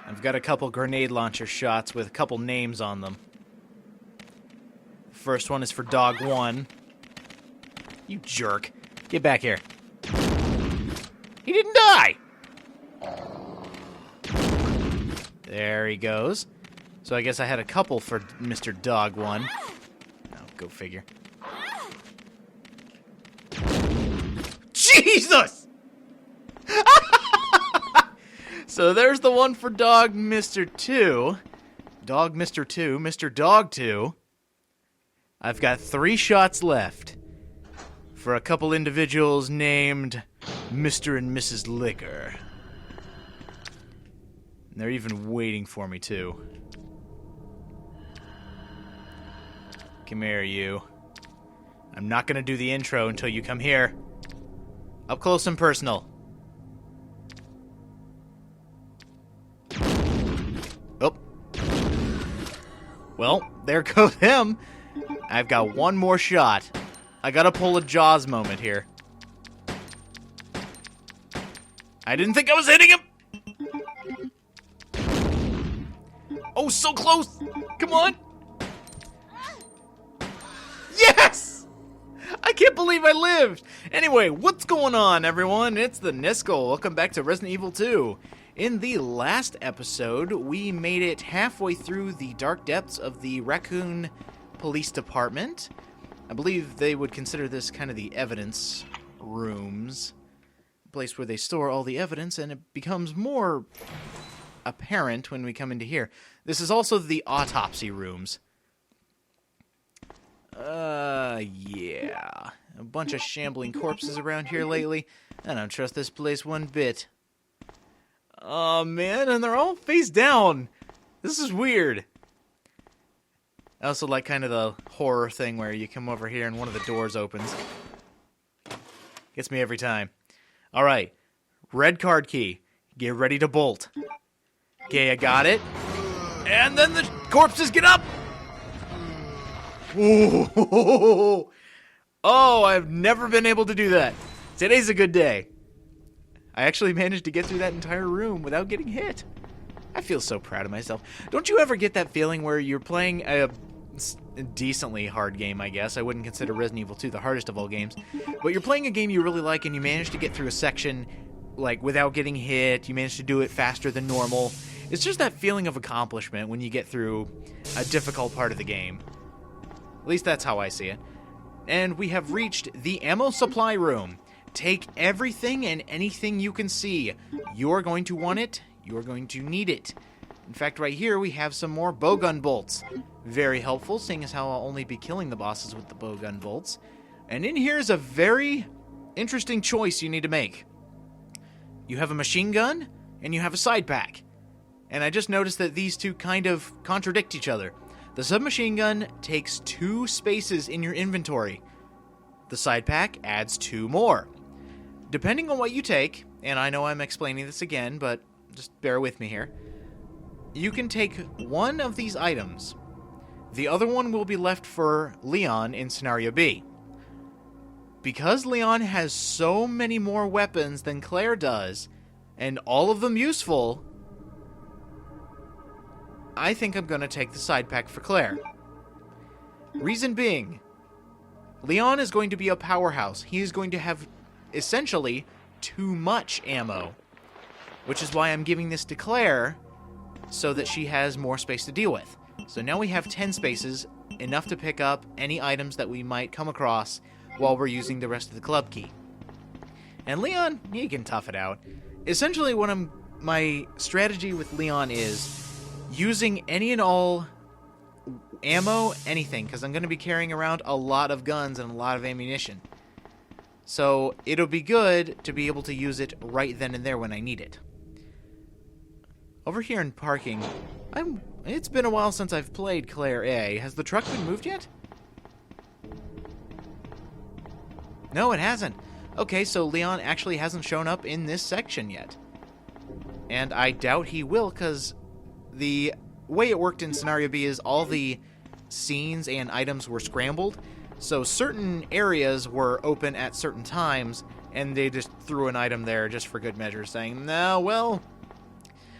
I've got a couple grenade launcher shots with a couple names on them. First one is for Dog 1. You jerk. Get back here. He didn't die! There he goes. So I guess I had a couple for Mr. Dog 1. Oh, go figure. Jesus! So there's the one for Dog Mr. 2. Dog Mr. 2, Mr. Dog 2. I've got 3 shots left for a couple individuals named Mr. and Mrs. Liquor. And they're even waiting for me, too. Come here, you. I'm not going to do the intro until you come here. Up close and personal. Oh. Well, there goes him. I've got one more shot. I gotta pull a Jaws moment here. I didn't think I was hitting him! Oh, so close! Come on! Yes! I can't believe I lived! Anyway, what's going on, everyone? It's the Niskel. Welcome back to Resident Evil 2. In the last episode, we made it halfway through the dark depths of the Raccoon Police Department. I believe they would consider this kind of the evidence rooms. A place where they store all the evidence, and it becomes more apparent when we come into here. This is also the autopsy rooms. Yeah. A bunch of shambling corpses around here lately. I don't trust this place one bit. Oh, man, and they're all face down. This is weird. I also like kind of the horror thing where you come over here and one of the doors opens. Gets me every time. Alright. Red card key. Get ready to bolt. Okay, I got it. And then the corpses get up! Ooh. Oh, I've never been able to do that. Today's a good day. I actually managed to get through that entire room without getting hit. I feel so proud of myself. Don't you ever get that feeling where you're playing a decently hard game, I guess. I wouldn't consider Resident Evil 2 the hardest of all games. But you're playing a game you really like and you manage to get through a section like without getting hit. You manage to do it faster than normal. It's just that feeling of accomplishment when you get through a difficult part of the game. At least that's how I see it. And we have reached the ammo supply room. Take everything and anything you can see. You're going to want it. You're going to need it. In fact, right here we have some more bowgun bolts. Very helpful, seeing as how I'll only be killing the bosses with the bowgun bolts. And in here is a very interesting choice you need to make. You have a machine gun, and you have a side pack. And I just noticed that these two kind of contradict each other. The submachine gun takes 2 spaces in your inventory. The side pack adds 2 more. Depending on what you take, and I know I'm explaining this again, but just bear with me here. You can take one of these items. The other one will be left for Leon in Scenario B. Because Leon has so many more weapons than Claire does, and all of them useful, I think I'm going to take the side pack for Claire. Reason being, Leon is going to be a powerhouse. He is going to have, essentially, too much ammo. Which is why I'm giving this to Claire, so that she has more space to deal with. So now we have 10 spaces, enough to pick up any items that we might come across while we're using the rest of the club key. And Leon, he can tough it out. Essentially, my strategy with Leon is using any and all ammo, anything, because I'm going to be carrying around a lot of guns and a lot of ammunition. So it'll be good to be able to use it right then and there when I need it. Over here in parking, it's been a while since I've played Claire A. Has the truck been moved yet? No, it hasn't. Okay, so Leon actually hasn't shown up in this section yet. And I doubt he will, because the way it worked in Scenario B is all the scenes and items were scrambled. So certain areas were open at certain times, and they just threw an item there just for good measure, saying, no, well,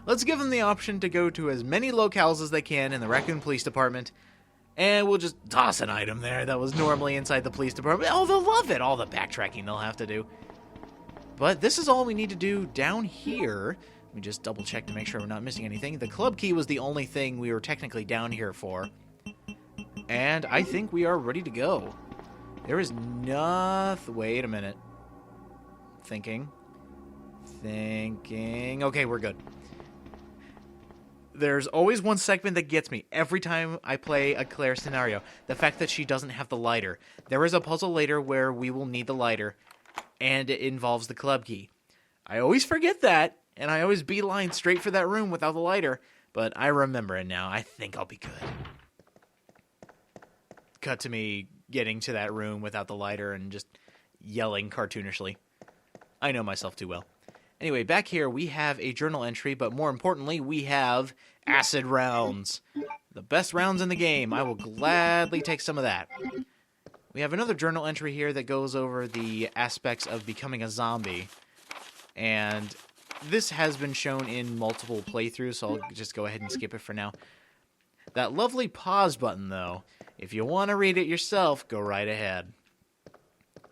let's give them the option to go to as many locales as they can in the Raccoon Police Department, and we'll just toss an item there that was normally inside the police department. Oh, they'll love it, all the backtracking they'll have to do. But this is all we need to do down here. Let me just double check to make sure we're not missing anything. The club key was the only thing we were technically down here for. And I think we are ready to go. There is nothing... Wait a minute. Thinking. Okay, we're good. There's always one segment that gets me every time I play a Claire scenario. The fact that she doesn't have the lighter. There is a puzzle later where we will need the lighter, and it involves the club key. I always forget that, and I always beeline straight for that room without the lighter, but I remember it now. I think I'll be good. Cut to me getting to that room without the lighter and just yelling cartoonishly. I know myself too well. Anyway, back here we have a journal entry, but more importantly, we have acid rounds. The best rounds in the game. I will gladly take some of that. We have another journal entry here that goes over the aspects of becoming a zombie. And this has been shown in multiple playthroughs, so I'll just go ahead and skip it for now. That lovely pause button, though, if you want to read it yourself, go right ahead.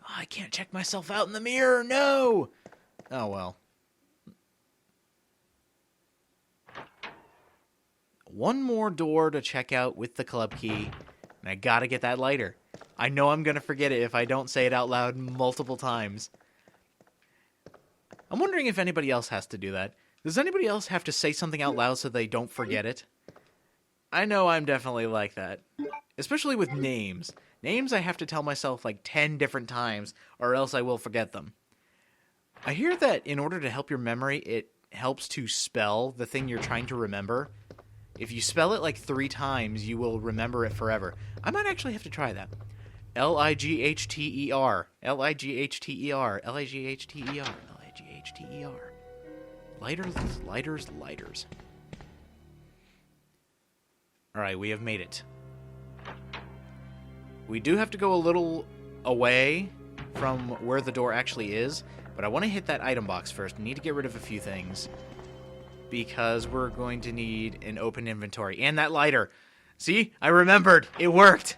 Oh, I can't check myself out in the mirror, no! Oh, well. One more door to check out with the club key, and I gotta get that lighter. I know I'm gonna forget it if I don't say it out loud multiple times. I'm wondering if anybody else has to do that. Does anybody else have to say something out loud so they don't forget it? I know I'm definitely like that. Especially with names. Names I have to tell myself like 10 different times, or else I will forget them. I hear that in order to help your memory, it helps to spell the thing you're trying to remember. If you spell it like 3 times, you will remember it forever. I might actually have to try that. L-I-G-H-T-E-R. L-I-G-H-T-E-R. L-I-G-H-T-E-R. L-I-G-H-T-E-R. Lighters, lighters, lighters. Alright, we have made it. We do have to go a little away from where the door actually is, but I want to hit that item box first. We need to get rid of a few things, because we're going to need an open inventory. And that lighter. See? I remembered. It worked.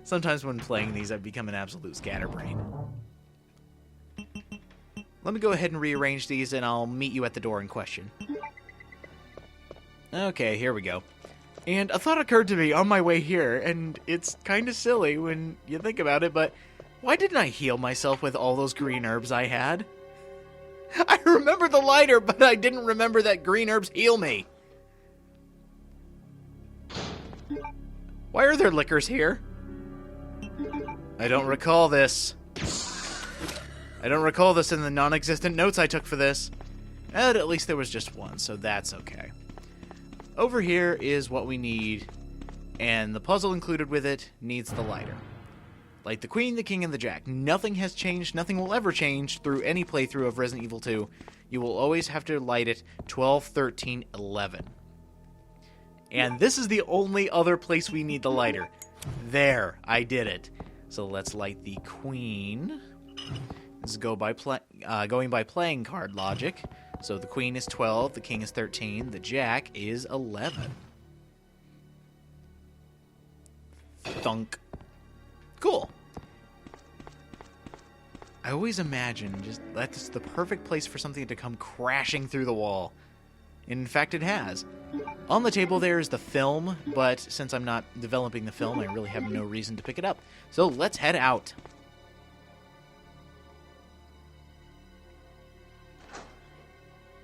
Sometimes when playing these, I've become an absolute scatterbrain. Let me go ahead and rearrange these, and I'll meet you at the door in question. Okay, here we go. And a thought occurred to me on my way here, and it's kind of silly when you think about it, but why didn't I heal myself with all those green herbs I had? I remember the lighter, but I didn't remember that green herbs heal me. Why are there liquors here? I don't recall this. I don't recall this in the non-existent notes I took for this. And at least there was just one, so that's okay. Over here is what we need, and the puzzle included with it needs the lighter. Like the Queen, the King, and the Jack. Nothing has changed, nothing will ever change through any playthrough of Resident Evil 2. You will always have to light it 12, 13, 11. And this is the only other place we need the lighter. There, I did it. So let's light the Queen. This is going by playing card logic. So the Queen is 12, the King is 13, the Jack is 11. Thunk. Cool. I always imagine just that's the perfect place for something to come crashing through the wall. In fact, it has. On the table there is the film, but since I'm not developing the film, I really have no reason to pick it up. So let's head out.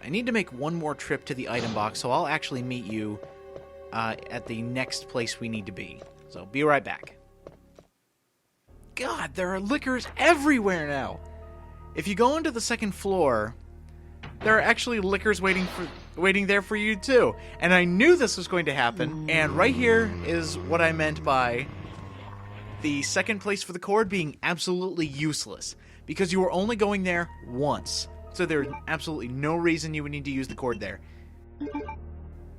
I need to make one more trip to the item box, so I'll actually meet you at the next place we need to be. So be right back. God, there are liquors everywhere now. If you go into the second floor, there are actually liquors waiting there for you too. And I knew this was going to happen, and right here is what I meant by the second place for the cord being absolutely useless, because you were only going there once. So there's absolutely no reason you would need to use the cord there.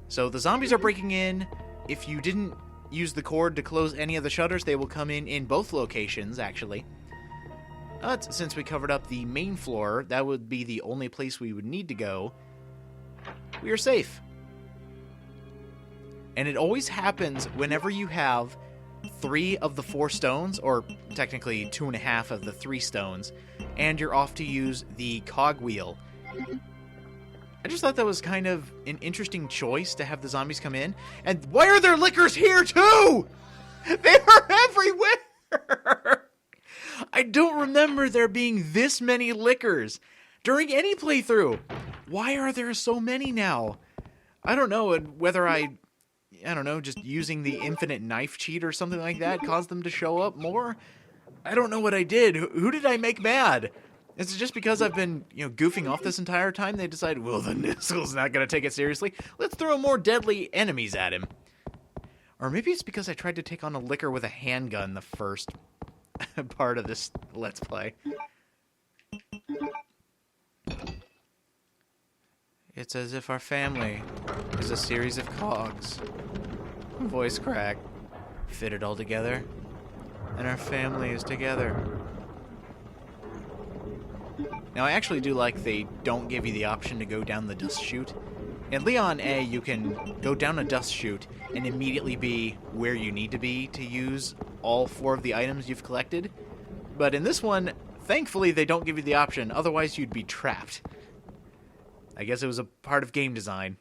So the zombies are breaking in. If you didn't use the cord to close any of the shutters, they will come in both locations, actually. But since we covered up the main floor, that would be the only place we would need to go. We are safe. And it always happens whenever you have 3 of the 4 stones, or technically 2.5 of the 3 stones, and you're off to use the cogwheel. I just thought that was kind of an interesting choice to have the zombies come in. And why are there lickers here too? They are everywhere! I don't remember there being this many lickers during any playthrough. Why are there so many now? I don't know whether I don't know, just using the infinite knife cheat or something like that caused them to show up more. I don't know what I did. Who did I make mad? Is it just because I've been, goofing off this entire time? They decided, well, the Niskel's not going to take it seriously. Let's throw more deadly enemies at him. Or maybe it's because I tried to take on a licker with a handgun the first part of this Let's Play. It's as if our family is a series of cogs. Voice crack. Fit it all together, and our family is together. Now, I actually do like they don't give you the option to go down the dust chute. In Leon A, you can go down a dust chute and immediately be where you need to be to use all 4 of the items you've collected. But in this one, thankfully, they don't give you the option. Otherwise, you'd be trapped. I guess it was a part of game design.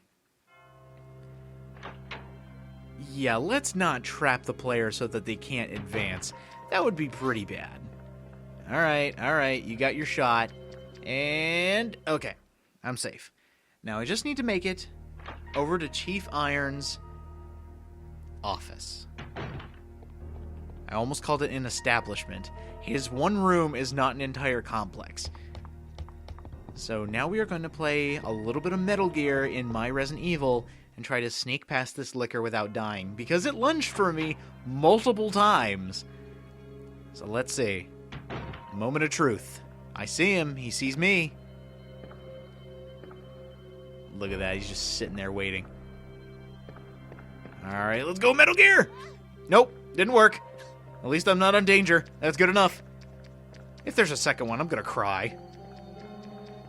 Yeah, let's not trap the player so that they can't advance. That would be pretty bad. Alright, you got your shot. And, okay, I'm safe. Now I just need to make it over to Chief Iron's office. I almost called it an establishment. His one room is not an entire complex. So now we are going to play a little bit of Metal Gear in my Resident Evil and try to sneak past this licker without dying, because it lunged for me multiple times. So let's see. Moment of truth. I see him. He sees me. Look at that. He's just sitting there waiting. Alright, let's go, Metal Gear! Nope, didn't work. At least I'm not in danger. That's good enough. If there's a second one, I'm gonna cry.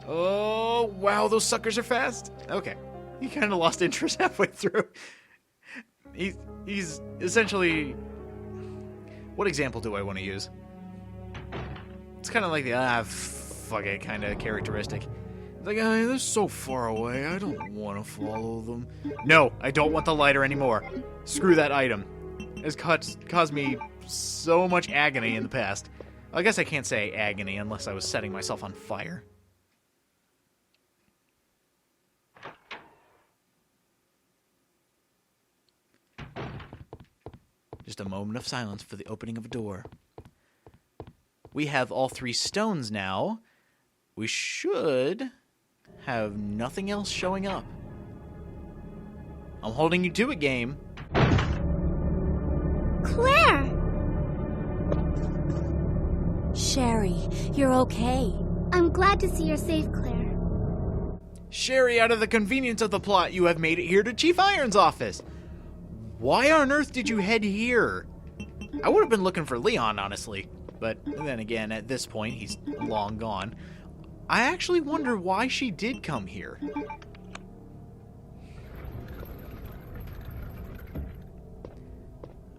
Oh, wow, those suckers are fast. Okay. He kind of lost interest halfway through. He's essentially... What example do I want to use? It's kind of like the, fuck it kind of characteristic. It's like, they're so far away, I don't want to follow them. No, I don't want the lighter anymore. Screw that item. It's caused me so much agony in the past. I guess I can't say agony unless I was setting myself on fire. Just a moment of silence for the opening of a door. We have all 3 stones now. We should have nothing else showing up. I'm holding you to it, game. Claire! Sherry, you're okay. I'm glad to see you're safe, Claire. Sherry, out of the convenience of the plot, you have made it here to Chief Iron's office. Why on earth did you head here? I would have been looking for Leon, honestly. But then again, at this point, he's long gone. I actually wonder why she did come here.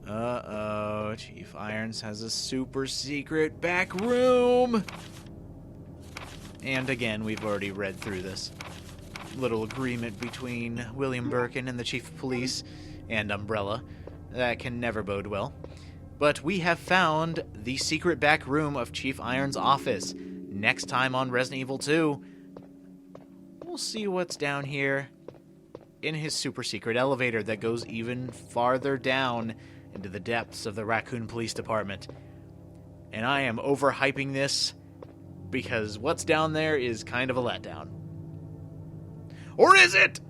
Uh-oh, Chief Irons has a super secret back room! And again, we've already read through this little agreement between William Birkin and the Chief of Police and Umbrella. That can never bode well. But we have found the secret back room of Chief Iron's office. Next time on Resident Evil 2, we'll see what's down here in his super secret elevator that goes even farther down into the depths of the Raccoon Police Department. And I am overhyping this because what's down there is kind of a letdown. Or is it?